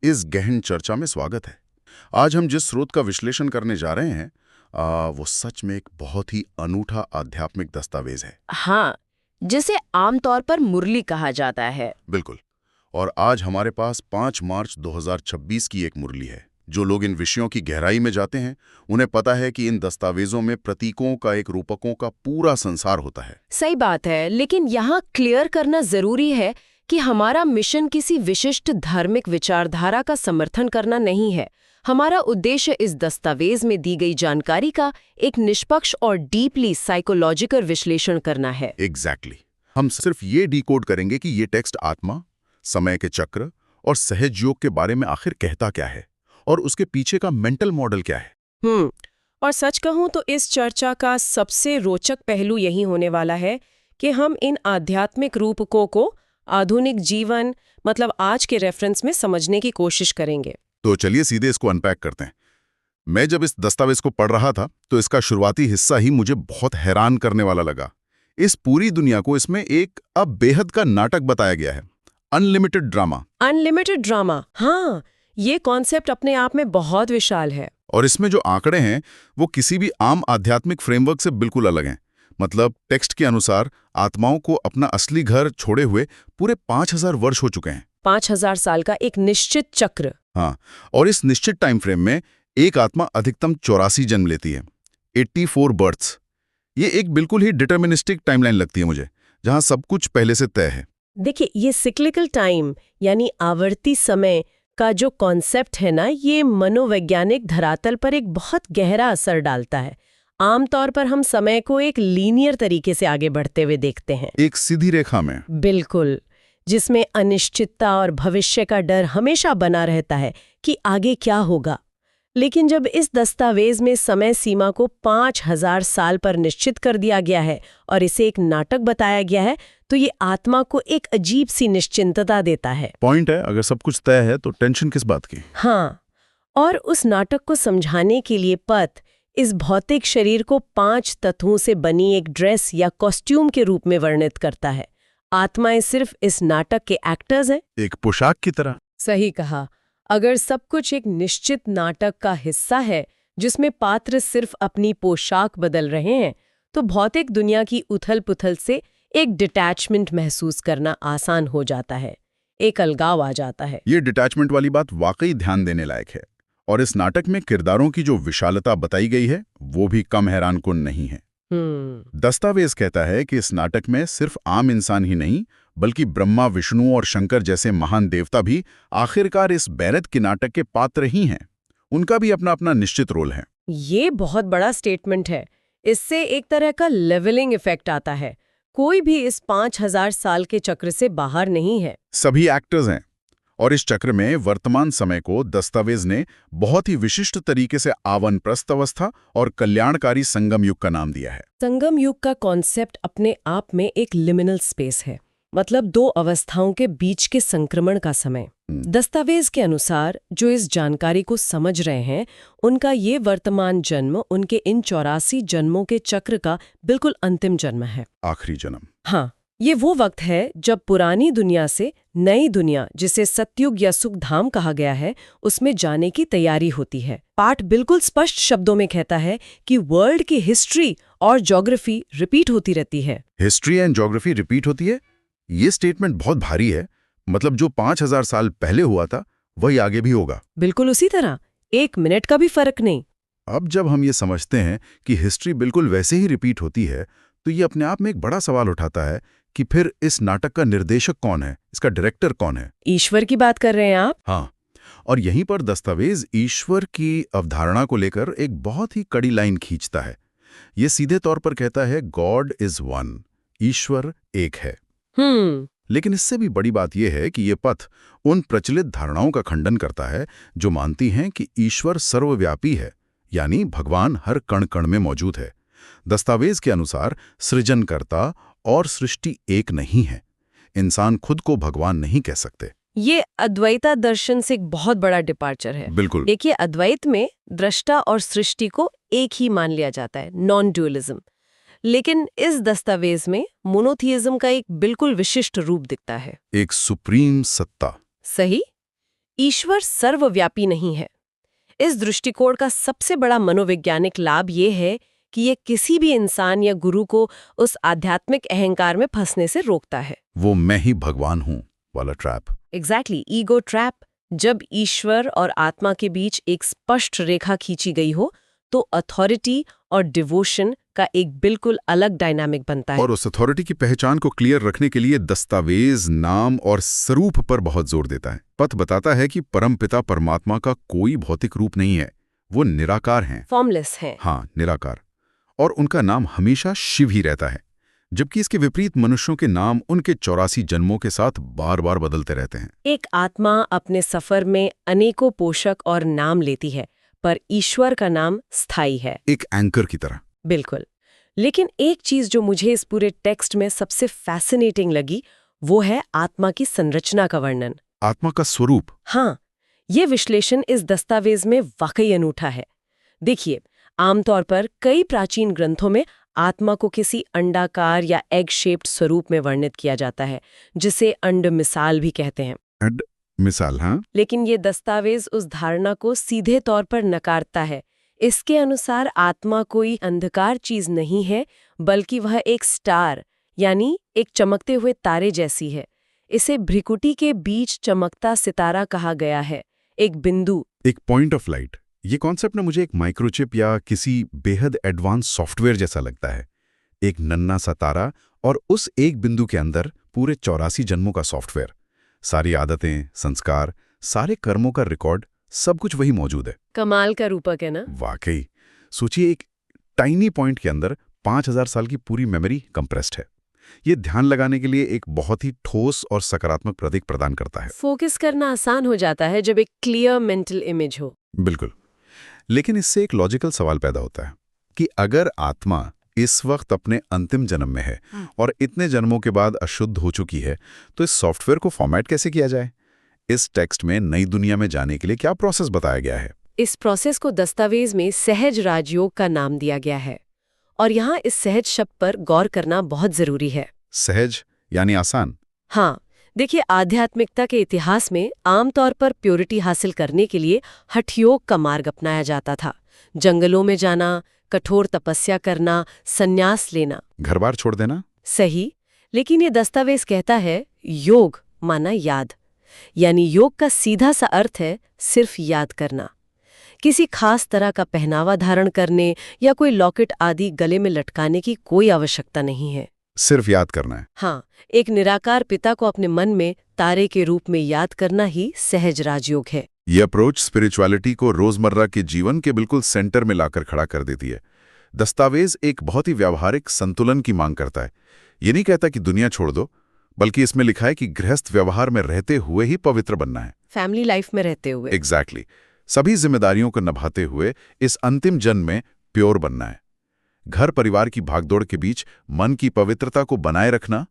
इस गहन चर्चा में स्वागत है। आज हम जिस स्रोत का विश्लेषण करने जा रहे हैं वो सच में एक बहुत ही अनूठा आध्यात्मिक दस्तावेज है। हाँ, जिसे आमतौर पर मुरली कहा जाता है। बिल्कुल। और आज हमारे पास 5 मार्च 2026 की एक मुरली है। जो लोग इन विषयों की गहराई में जाते हैं उन्हें पता है कि इन दस्तावेजों में प्रतीकों का एक रूपकों का पूरा संसार होता है। सही बात है, लेकिन यहाँ क्लियर करना जरूरी है कि हमारा मिशन किसी विशिष्ट धार्मिक विचारधारा का समर्थन करना नहीं है। हमारा उद्देश्य इस दस्तावेज में दी गई जानकारी का एक निष्पक्ष और डीपली साइकोलॉजिकल विश्लेषण करना है। एग्जैक्टली। हम सिर्फ ये डिकोड करेंगे कि ये टेक्स्ट आत्मा, समय के चक्र और सहज योग के बारे में आखिर कहता क्या है और उसके पीछे का मेंटल मॉडल क्या है। और सच कहूं तो इस चर्चा का सबसे रोचक पहलू यही होने वाला है कि हम इन आध्यात्मिक रूपकों को आधुनिक जीवन मतलब आज के रेफरेंस में समझने की कोशिश करेंगे। तो चलिए सीधे इसको अनपैक करते हैं। मैं जब इस दस्तावेज को पढ़ रहा था तो इसका शुरुआती हिस्सा ही मुझे बहुत हैरान करने वाला लगा। इस पूरी दुनिया को इसमें एक अब बेहद का नाटक बताया गया है, अनलिमिटेड ड्रामा। अनलिमिटेड ड्रामा, हाँ, ये कॉन्सेप्ट अपने आप में बहुत विशाल है। और इसमें जो आंकड़े हैं वो किसी भी आम आध्यात्मिक फ्रेमवर्क से बिल्कुल अलग हैं। मतलब टेक्स्ट के अनुसार आत्माओं को अपना असली घर छोड़े हुए पूरे 5000 वर्ष हो चुके हैं। 5000 साल का एक निश्चित चक्र। हाँ, और इस निश्चित टाइम फ्रेम में एक आत्मा अधिकतम 84 जन्म लेती है, 84 बर्थ्स। ये एक बिल्कुल ही डिटर्मिनिस्टिक टाइमलाइन लगती है मुझे, जहां सब कुछ पहले से तय है। देखिए, ये सिक्लिकल टाइम यानी आवर्ती समय का जो कॉन्सेप्ट है ना, ये मनोवैज्ञानिक धरातल पर एक बहुत गहरा असर डालता है। आमतौर पर हम समय को एक लीनियर तरीके से आगे बढ़ते हुए देखते हैं, एक सीधी रेखा में। बिल्कुल, जिसमें अनिश्चितता और भविष्य का डर हमेशा बना रहता है कि आगे क्या होगा। लेकिन जब इस दस्तावेज में समय सीमा को 5000 साल पर निश्चित कर दिया गया है और इसे एक नाटक बताया गया है, तो ये आत्मा को एक अजीब सी निश्चिंतता देता है। पॉइंट है, अगर सब कुछ तय है तो टेंशन किस बात की। हाँ, और उस नाटक को समझाने के लिए पथ इस भौतिक शरीर को 5 तत्वों से बनी एक ड्रेस या कॉस्ट्यूम के रूप में वर्णित करता है। आत्माएं सिर्फ इस नाटक के एक्टर्स हैं, एक पोशाक की तरह। सही कहा। अगर सब कुछ एक निश्चित नाटक का हिस्सा है जिसमें पात्र सिर्फ अपनी पोशाक बदल रहे हैं, तो भौतिक दुनिया की उथल-पुथल से एक डिटैचमेंट महसूस करना आसान हो जाता है, एक अलगाव आ जाता है। ये डिटैचमेंट वाली बात वाकई ध्यान देने लायक है। और इस नाटक में किरदारों की जो विशालता बताई गई है वो भी कम हैरानकुन नहीं है। दस्तावेज कहता है कि इस नाटक में सिर्फ आम इंसान ही नहीं बल्कि ब्रह्मा, विष्णु और शंकर जैसे महान देवता भी आखिरकार इस बैरत के नाटक के पात्र ही हैं। उनका भी अपना अपना निश्चित रोल है। ये बहुत बड़ा स्टेटमेंट है। इससे एक तरह का लेवलिंग इफेक्ट आता है। कोई भी इस 5000 साल के चक्र से बाहर नहीं है। सभी एक्टर्स हैं। और इस चक्र में वर्तमान समय को दस्तावेज ने बहुत ही विशिष्ट तरीके से आवन-प्रस्थ अवस्था और कल्याणकारी संगम युग का नाम दिया है। संगम युग का कॉन्सेप्ट अपने आप में एक लिमिनल स्पेस है, मतलब दो अवस्थाओं के बीच के संक्रमण का समय। दस्तावेज के अनुसार जो इस जानकारी को समझ रहे हैं, उनका ये वर्तमान जन्म उनके इन 84 जन्मों के चक्र का बिल्कुल अंतिम जन्म है, आखिरी जन्म। हाँ, ये वो वक्त है जब पुरानी दुनिया से नई दुनिया, जिसे सतयुग या सुखधाम कहा गया है, उसमें जाने की तैयारी होती है। पाठ बिल्कुल स्पष्ट शब्दों में कहता है कि वर्ल्ड की हिस्ट्री और ज्योग्राफी रिपीट होती रहती है। हिस्ट्री एंड ज्योग्राफी रिपीट होती है? ये स्टेटमेंट बहुत भारी है। मतलब जो 5000 साल पहले हुआ था वही आगे भी होगा। बिल्कुल उसी तरह, 1 मिनट का भी फर्क नहीं। अब जब हम ये समझते हैं कि हिस्ट्री बिल्कुल वैसे ही रिपीट होती है, तो ये अपने आप में एक बड़ा सवाल उठाता है कि फिर इस नाटक का निर्देशक कौन है, इसका डायरेक्टर कौन है? ईश्वर की बात कर रहे हैं आप? हाँ, और यहीं पर दस्तावेज ईश्वर की अवधारणा को लेकर एक बहुत ही कड़ी लाइन खींचता है। ये सीधे तौर पर कहता है गॉड इज वन, ईश्वर एक है। लेकिन इससे भी बड़ी बात यह है कि ये पथ उन प्रचलित धारणाओं का खंडन करता है जो मानती हैं कि ईश्वर सर्वव्यापी है, यानी भगवान हर कण कण में मौजूद है। दस्तावेज के अनुसार सृजनकर्ता और सृष्टि एक नहीं है। इंसान खुद को भगवान नहीं कह सकते। ये अद्वैता दर्शन से एक बहुत बड़ा डिपार्चर है। बिल्कुल। देखिए, अद्वैत में दृष्टा और सृष्टि को एक ही मान लिया जाता है, नॉन ड्यूअलिज्म। लेकिन इस दस्तावेज में मोनोथियज्म का एक बिल्कुल विशिष्ट रूप दिखता है। एक सुप्रीम सत्ता। सही। ईश्वर सर्वव्यापी नहीं है। इस दृष्टिकोण का सबसे बड़ा मनोवैज्ञानिक लाभ ये है कि ये किसी भी इंसान या गुरु को उस आध्यात्मिक अहंकार में फंसने से रोकता है। वो मैं ही भगवान हूं वाला ट्रैप। Exactly, ego trap. जब ईश्वर और आत्मा के बीच एक स्पष्ट रेखा खींची गई हो तो अथॉरिटी और डिवोशन का एक बिल्कुल अलग डायनामिक बनता है। और उस अथॉरिटी की पहचान को क्लियर रखने के लिए दस्तावेज, नाम और स्वरूप पर बहुत जोर देता है। पथ बताता है कि परमपिता परमात्मा का कोई भौतिक रूप नहीं है, वो निराकार हैं, फॉर्मलेस हैं। हाँ, निराकार। और उनका नाम हमेशा शिव ही रहता है, जबकि इसके विपरीत मनुष्यों के नाम उनके 84 जन्मों के साथ बार बार बदलते रहते हैं। एक आत्मा अपने सफर में अनेकों पोषक और नाम लेती है, पर ईश्वर का नाम स्थायी है, एक एंकर की तरह। बिल्कुल। लेकिन एक चीज जो मुझे इस पूरे टेक्स्ट में सबसे फैसिनेटिंग लगी वो है आत्मा की संरचना का वर्णन। आत्मा का स्वरूप। हाँ, ये विश्लेषण इस दस्तावेज में वाकई अनूठा है। देखिए, आमतौर पर कई प्राचीन ग्रंथों में आत्मा को किसी अंडाकार या एग शेप्ड स्वरूप में वर्णित किया जाता है, जिसे अंड मिसाल भी कहते हैं। अंड मिसाल, हाँ। लेकिन ये दस्तावेज उस धारणा को सीधे तौर पर नकारता है। इसके अनुसार आत्मा कोई अंधकार चीज नहीं है, बल्कि वह एक स्टार यानी एक चमकते हुए तारे जैसी है। इसे भ्रिकुटी के बीच चमकता सितारा कहा गया है, एक बिंदु, एक पॉइंट ऑफ लाइट। ये कॉन्सेप्ट ना मुझे एक माइक्रोचिप या किसी बेहद एडवांस सॉफ्टवेयर जैसा लगता है। एक नन्हा सा तारा और उस एक बिंदु के अंदर पूरे 84 जन्मों का सॉफ्टवेयर। सारी आदतें, संस्कार, सारे कर्मों का रिकॉर्ड, सब कुछ वही मौजूद है। कमाल का रूपक है ना? वाकई। सोचिए, एक टाइनी पॉइंट के अंदर 5000 साल की पूरी मेमोरी कंप्रेस्ड है। ये ध्यान लगाने के लिए एक बहुत ही ठोस और सकारात्मक प्रतीक प्रदान करता है। फोकस करना आसान हो जाता है जब एक क्लियर मेंटल इमेज हो। बिल्कुल। लेकिन इससे एक लॉजिकल सवाल पैदा होता है कि अगर आत्मा इस वक्त अपने अंतिम जन्म में है और इतने जन्मों के बाद अशुद्ध हो चुकी है, तो इस सॉफ्टवेयर को फॉर्मेट कैसे किया जाए? इस टेक्स्ट में नई दुनिया में जाने के लिए क्या प्रोसेस बताया गया है? इस प्रोसेस को दस्तावेज में सहज राजयोग का नाम दिया गया है, और यहाँ इस सहज शब्द पर गौर करना बहुत जरूरी है। सहज यानी आसान? हाँ, देखिए, आध्यात्मिकता के इतिहास में आमतौर पर प्योरिटी हासिल करने के लिए हठयोग का मार्ग अपनाया जाता था। जंगलों में जाना, कठोर तपस्या करना, संन्यास लेना, घर बार छोड़ देना। सही। लेकिन ये दस्तावेज कहता है योग माना याद, यानी योग का सीधा सा अर्थ है सिर्फ याद करना। किसी खास तरह का पहनावा धारण करने या कोई लॉकेट आदि गले में लटकाने की कोई आवश्यकता नहीं है, सिर्फ याद करना है। हाँ, एक निराकार पिता को अपने मन में तारे के रूप में याद करना ही सहज राजयोग है। ये अप्रोच स्पिरिचुअलिटी को रोजमर्रा के जीवन के बिल्कुल सेंटर में लाकर खड़ा कर देती है। दस्तावेज एक बहुत ही व्यावहारिक संतुलन की मांग करता है। ये नहीं कहता कि दुनिया छोड़ दो, बल्कि इसमें लिखा है कि गृहस्थ व्यवहार में रहते हुए ही पवित्र बनना है। फैमिली लाइफ में रहते हुए। एग्जैक्टली। सभी जिम्मेदारियों को निभाते हुए इस अंतिम जन्म में प्योर बनना है। घर परिवार की भागदौड़ के बीच मन की पवित्रता को बनाए रखना,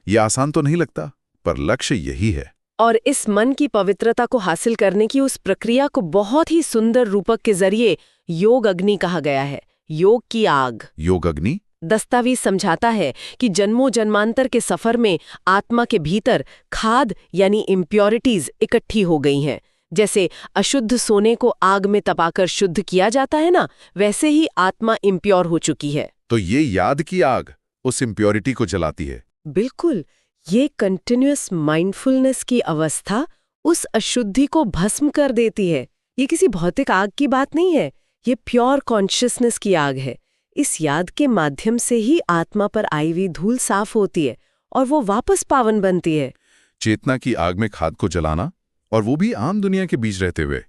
यह आसान तो नहीं लगता, पर लक्ष्य यही है। और इस मन की पवित्रता को हासिल करने की उस प्रक्रिया को बहुत ही सुंदर रूपक के जरिए योग अग्नि कहा गया है। योग की आग। योग अग्नि? दस्तावेज समझाता है कि जन्मों जन्मांतर के सफर में आत्मा के भीतर खाद यानी इम्प्योरिटीज इकट्ठी हो गई हैं। जैसे अशुद्ध सोने को आग में तपाकर शुद्ध किया जाता है ना, वैसे ही आत्मा इम्प्योर हो चुकी है। तो ये याद की आग उस इम्प्योरिटी को जलाती है। बिल्कुल। ये कंटिन्यूअस माइंडफुलनेस की अवस्था उस अशुद्धि को भस्म कर देती है। ये किसी भौतिक आग की बात नहीं है, ये प्योर कॉन्शियसनेस की आग है। इस याद के माध्यम से ही आत्मा पर आई हुई धूल साफ होती है और वो वापस पावन बनती है। चेतना की आग में खाद को जलाना, और वो भी आम दुनिया के बीच रहते हुए।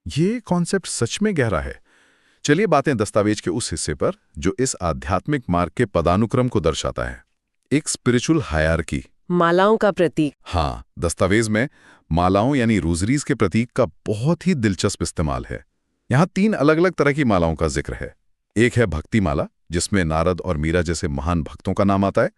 ये कॉन्सेप्ट सच में गहरा है। चलिए बातें दस्तावेज के उस हिस्से पर जो इस आध्यात्मिक मार्ग के पदानुक्रम को दर्शाता है। एक स्पिरिचुअल हायरार्की, मालाओं का प्रतीक। हाँ, दस्तावेज में मालाओं यानी रोजरीज के प्रतीक का बहुत ही दिलचस्प इस्तेमाल है। यहाँ 3 अलग अलग तरह की मालाओं का जिक्र है। एक है भक्ति माला, जिसमें नारद और मीरा जैसे महान भक्तों का नाम आता है।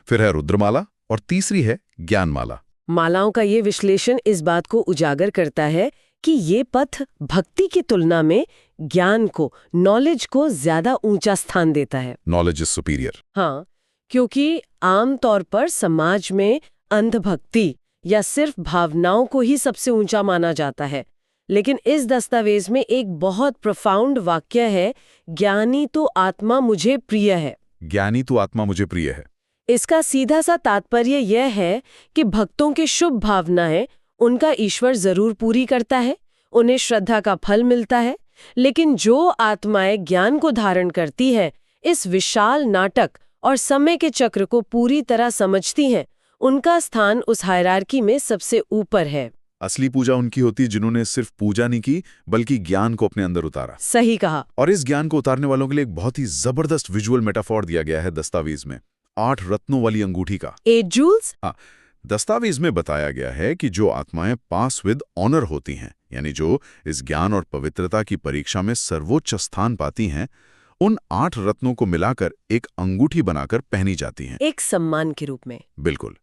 फिर है रुद्रमाला, और तीसरी है ज्ञान माला। मालाओं का ये विश्लेषण इस बात को उजागर करता है कि ये पथ भक्ति की तुलना में ज्ञान को, नॉलेज को ज्यादा ऊंचा स्थान देता है। Knowledge is superior. हाँ, क्योंकि आमतौर पर समाज में अंधभक्ति या सिर्फ भावनाओं को ही सबसे ऊंचा माना जाता है। लेकिन इस दस्तावेज में एक बहुत प्रोफाउंड वाक्य है, ज्ञानी तो आत्मा मुझे प्रिय है। ज्ञानी तो आत्मा मुझे प्रिय है। इसका सीधा सा तात्पर्य यह है कि भक्तों की शुभ भावनाएं उनका ईश्वर जरूर पूरी करता है, उन्हें श्रद्धा का फल मिलता है। लेकिन जो आत्माएं ज्ञान को धारण करती हैं, इस विशाल नाटक और समय के चक्र को पूरी तरह समझती हैं, उनका स्थान उस हायरार्की में सबसे ऊपर है। असली पूजा उनकी होती जिन्होंने सिर्फ पूजा नहीं की बल्कि ज्ञान को अपने अंदर उतारा। सही कहा। और इस ज्ञान को उतारने वालों के लिए एक बहुत ही जबरदस्त विजुअल मेटाफोर दिया गया है दस्तावेज में, 8 रत्नों वाली अंगूठी का। 8 जूल्स? हाँ, दस्तावेज में बताया गया है कि जो आत्माएं पास विद ऑनर होती हैं, यानी जो इस ज्ञान और पवित्रता की परीक्षा में सर्वोच्च स्थान पाती हैं, उन 8 रत्नों को मिलाकर एक अंगूठी बनाकर पहनी जाती हैं, एक सम्मान के रूप में। बिल्कुल।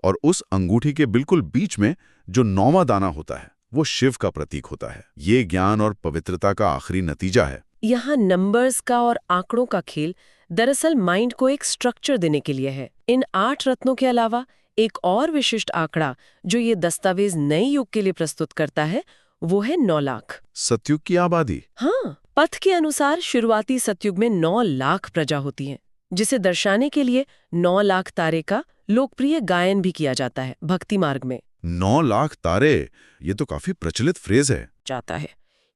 और उस अंगूठी के बिल्कुल बीच में जो 9वां दाना होता है वो शिव का प्रतीक होता है। ये ज्ञान और पवित्रता का आखिरी नतीजा है। यहाँ नंबर्स का और आंकड़ों का खेल दरअसल माइंड को एक स्ट्रक्चर देने के लिए है। इन 8 रत्नों के अलावा एक और विशिष्ट आंकड़ा जो ये दस्तावेज नए युग के लिए प्रस्तुत करता है, वो है 9 लाख। सतयुग की आबादी। हाँ, पथ के अनुसार शुरुआती सतयुग में 9 लाख प्रजा होती है, जिसे दर्शाने के लिए 9 लाख तारे का लोकप्रिय गायन भी किया जाता है भक्ति मार्ग में। 9 लाख तारे, ये तो काफी प्रचलित फ्रेज है। जाता है।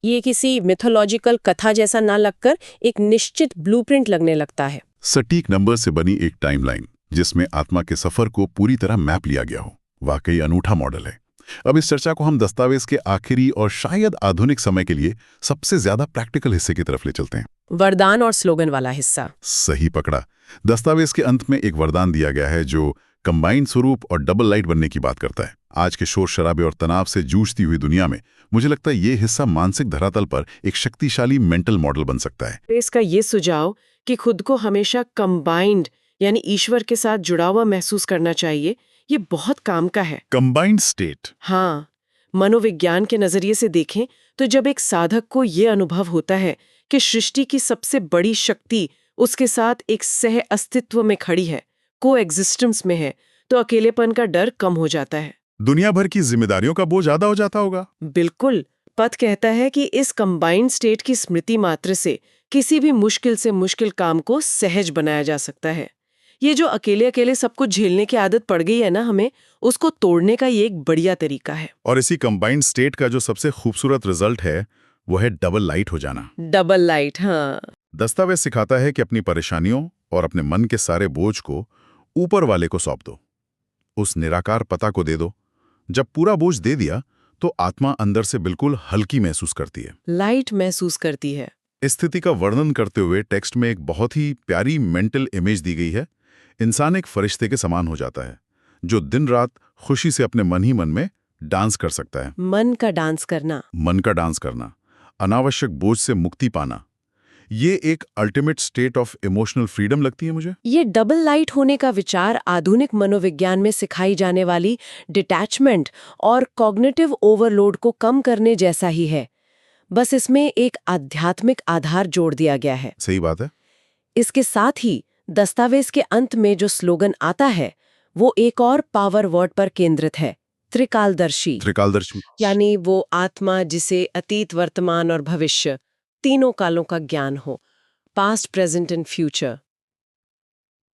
ये किसी मिथोलॉजिकल कथा जैसा ना लगकर एक निश्चित ब्लूप्रिंट लगने लगता है। सटीक नंबर से बनी एक टाइमलाइन जिसमें आत्मा के सफर को पूरी तरह मैप लिया गया हो। वाकई अनूठा मॉडल है। अब इस चर्चा को हम दस्तावेज के आखिरी और शायद आधुनिक समय के लिए सबसे ज्यादा प्रैक्टिकल हिस्से की तरफ ले चलते हैं, वरदान और स्लोगन वाला हिस्सा। सही पकड़ा। दस्तावेज के अंत में एक वरदान दिया गया है जो कंबाइंड स्वरूप और डबल लाइट बनने की बात करता है। आज के शोर शराबे और तनाव से जूझती हुई दुनिया में मुझे लगता है ये हिस्सा मानसिक धरातल पर एक शक्तिशाली मेंटल मॉडल बन सकता है। इसका ये सुझाव कि खुद को हमेशा कंबाइंड यानी ईश्वर के साथ जुड़ा हुआ महसूस करना चाहिए, ये बहुत काम का है। Combined state. हाँ, मनोविज्ञान के नजरिए से देखें तो जब एक साधक को ये अनुभव होता है कि सृष्टि की सबसे बड़ी शक्ति उसके साथ एक सह अस्तित्व में खड़ी है, कोएग्जिस्टेंस में है, तो अकेलेपन का डर कम हो जाता है। दुनिया भर की जिम्मेदारियों का बोझ ज्यादा हो जाता होगा। बिल्कुल। पथ कहता है कि इस कंबाइंड स्टेट की स्मृति मात्र से किसी भी मुश्किल से मुश्किल काम को सहज बनाया जा सकता है। ये जो अकेले अकेले सब कुछ झेलने की आदत पड़ गई है ना हमें, उसको तोड़ने का ये एक बढ़िया तरीका है। और इसी कंबाइंड स्टेट का जो सबसे खूबसूरत रिजल्ट है वो है डबल लाइट हो जाना। डबल लाइट, हाँ। दस्तावेज सिखाता है कि अपनी परेशानियों और अपने मन के सारे बोझ को ऊपर वाले को सौंप दो, उस निराकार पता को दे दो। जब पूरा बोझ दे दिया तो आत्मा अंदर से बिल्कुल हल्की महसूस करती है, लाइट महसूस करती है। इस स्थिति का वर्णन करते हुए टेक्स्ट में एक बहुत ही प्यारी मेंटल इमेज दी गई है। इंसान एक फरिश्ते के समान हो जाता है जो दिन रात खुशी से अपने मन ही मन में डांस कर सकता है। मन का डांस करना। मन का डांस करना, अनावश्यक बोझ से मुक्ति पाना, ये एक ultimate state of emotional freedom लगती है मुझे। ये डबल लाइट होने का विचार आधुनिक मनोविज्ञान में सिखाई जाने वाली डिटैचमेंट और कॉग्निटिव ओवरलोड को कम करने जैसा ही है, बस इसमें एक आध्यात्मिक आधार जोड़ दिया गया है। सही बात है। इसके साथ ही दस्तावेज के अंत में जो स्लोगन आता है वो एक और पावर वर्ड पर केंद्रित है, त्रिकालदर्शी। त्रिकालदर्शी यानी वो आत्मा जिसे अतीत, वर्तमान और भविष्य तीनों कालों का ज्ञान हो, past, present and future.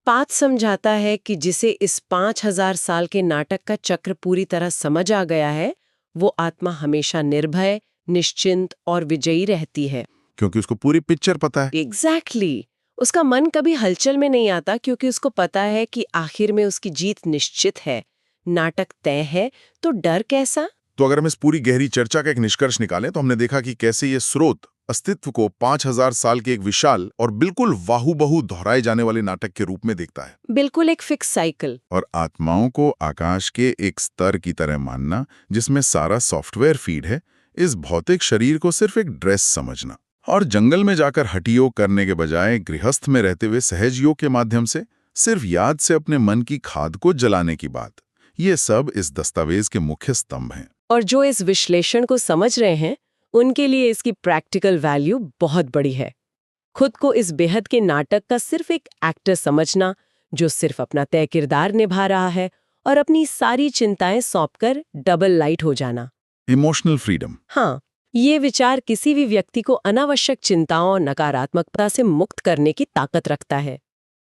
Path समझाता है कि जिसे इस 5000 साल के नाटक का चक्र पूरी तरह समझ आ गया है, वो आत्मा हमेशा निर्भय, निश्चिंत और विजयी रहती है, क्योंकि उसको पूरी पिक्चर पता है। एग्जैक्टली। उसका मन कभी हलचल में नहीं आता क्योंकि उसको पता है कि आखिर में उसकी जीत निश्चित है, नाटक तय है, तो डर कैसा। तो अगर हम इस पूरी गहरी चर्चा का एक निष्कर्ष निकालें तो हमने देखा कि कैसे ये स्रोत अस्तित्व को 5000 साल के एक विशाल और बिल्कुल वाहू-बहू दोहराए जाने वाले नाटक के रूप में देखता है। बिल्कुल एक फिक्स साइकिल। और आत्माओं को आकाश के एक स्तर की तरह मानना जिसमें सारा सॉफ्टवेयर फीड है, इस भौतिक शरीर को सिर्फ एक ड्रेस समझना और जंगल में जाकर हठयोग करने के बजाय गृहस्थ में रहते हुए सहज योग के माध्यम से सिर्फ याद से अपने मन की खाद को जलाने की बात, ये सब इस दस्तावेज के मुख्य स्तंभ हैं। और जो इस विश्लेषण को समझ रहे हैं उनके लिए इसकी प्रैक्टिकल वैल्यू बहुत बड़ी है। खुद को इस बेहद के नाटक का सिर्फ एक एक्टर समझना जो सिर्फ अपना तय किरदार निभा रहा है और अपनी सारी चिंताएं सौंपकर डबल लाइट हो जाना। Emotional freedom. हाँ, ये विचार किसी भी व्यक्ति को अनावश्यक चिंताओं और नकारात्मकता से मुक्त करने की ताकत रखता है।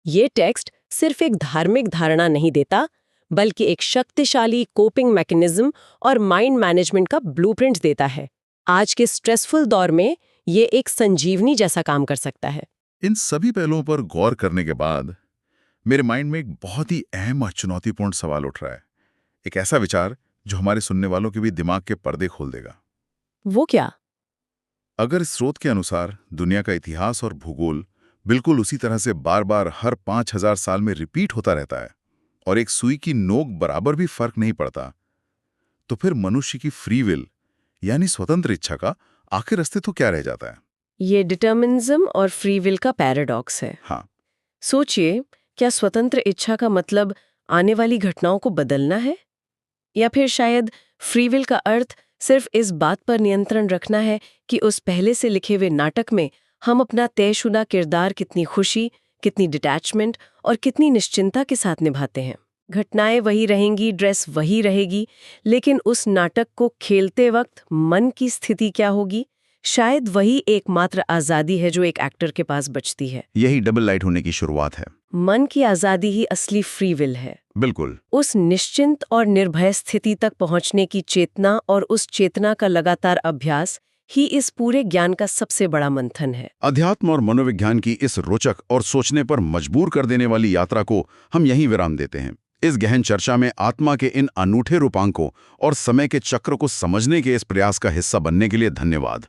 ये टेक्स्ट सिर्फ एक धार्मिक धारणा नहीं देता, बल्कि एक शक्तिशाली कोपिंग मैकेनिज्म और माइंड मैनेजमेंट का ब्लूप्रिंट देता है। आज के स्ट्रेसफुल दौर में ये एक संजीवनी जैसा काम कर सकता है। इन सभी पहलुओं पर गौर करने के बाद मेरे माइंड में एक बहुत ही अहम और चुनौतीपूर्ण सवाल उठ रहा है। एक ऐसा विचार जो हमारे सुनने वालों के भी दिमाग के पर्दे खोल देगा। वो क्या? अगर इस स्रोत के अनुसार दुनिया का इतिहास और भूगोल बिल्कुल उसी तरह से बार बार हर 5000 साल में रिपीट होता रहता है और एक सुई की नोक बराबर भी फर्क नहीं पड़ता, तो फिर मनुष्य की फ्री विल यानी स्वतंत्र इच्छा का आखिर अस्तित्व क्या रह जाता है? ये डिटर्मिनिज्म और फ्री विल का पैराडॉक्स है। हाँ, सोचिए, क्या स्वतंत्र इच्छा का मतलब आने वाली घटनाओं को बदलना है? या फिर शायद फ्री विल का अर्थ सिर्फ इस बात पर नियंत्रण रखना है कि उस पहले से लिखे हुए नाटक में हम अपना तयशुदा किरदार कितनी खुशी, कितनी डिटैचमेंट और कितनी निश्चिंता के साथ निभाते हैं। घटनाएं वही रहेंगी, ड्रेस वही रहेगी, लेकिन उस नाटक को खेलते वक्त मन की स्थिति क्या होगी? शायद वही एकमात्र आज़ादी है जो एक एक्टर के पास बचती है। यही डबल लाइट होने की शुरुआत है। मन की आज़ादी ही असली फ्री विल है। बिल्कुल। उस निश्चिंत और निर्भय स्थिति तक पहुंचने की चेतना और उस चेतना का लगातार अभ्यास ही इस पूरे ज्ञान का सबसे बड़ा मंथन है। अध्यात्म और मनोविज्ञान की इस रोचक और सोचने पर मजबूर कर देने वाली यात्रा को हम यहीं विराम देते हैं। इस गहन चर्चा में आत्मा के इन अनूठे रूपांकों और समय के चक्र को समझने के इस प्रयास का हिस्सा बनने के लिए धन्यवाद।